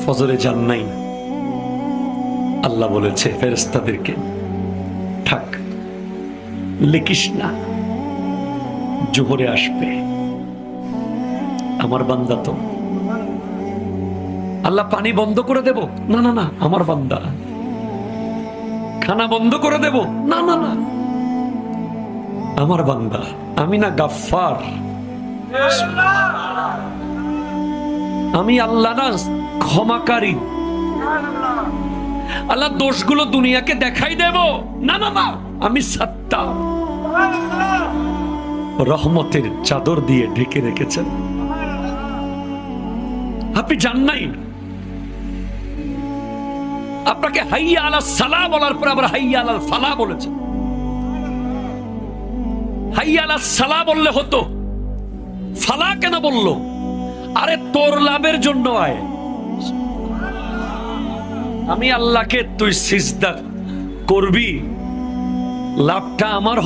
ফজরে যান নাই, আল্লাহ বলেছে ফেরেশতাদেরকে, থাক লিখিস না, জোহরে আসবে। আমার বান্দা তো। আল্লাহ পানি বন্ধ করে দেব? না না না, আমার বান্দা। খানা বন্ধ করে দেব? না না না, আমার বান্দা। আমি না গাফফার? আমি আল্লাহ না ক্ষমাকারী? আল্লাহ দোষগুলো দুনিয়াকে দেখাই দেব? না না না, আমি সাত্তার। রহমতের চাদর দিয়ে ঢেকে রেখেছেন। আপনি জান নাই? আপনাকে হাইয়া আলাস সালাহ বলার পর আবার হাইয়া আলাল ফালাহ বলেছেন। হাইয়া আলাস সালাহ বললে হতো, ফালাহ কেন বললো? আরে তোর লাভের জন্য আয়। আমি আল্লাহকে তুই সিজদা করবি, লাভটা আমার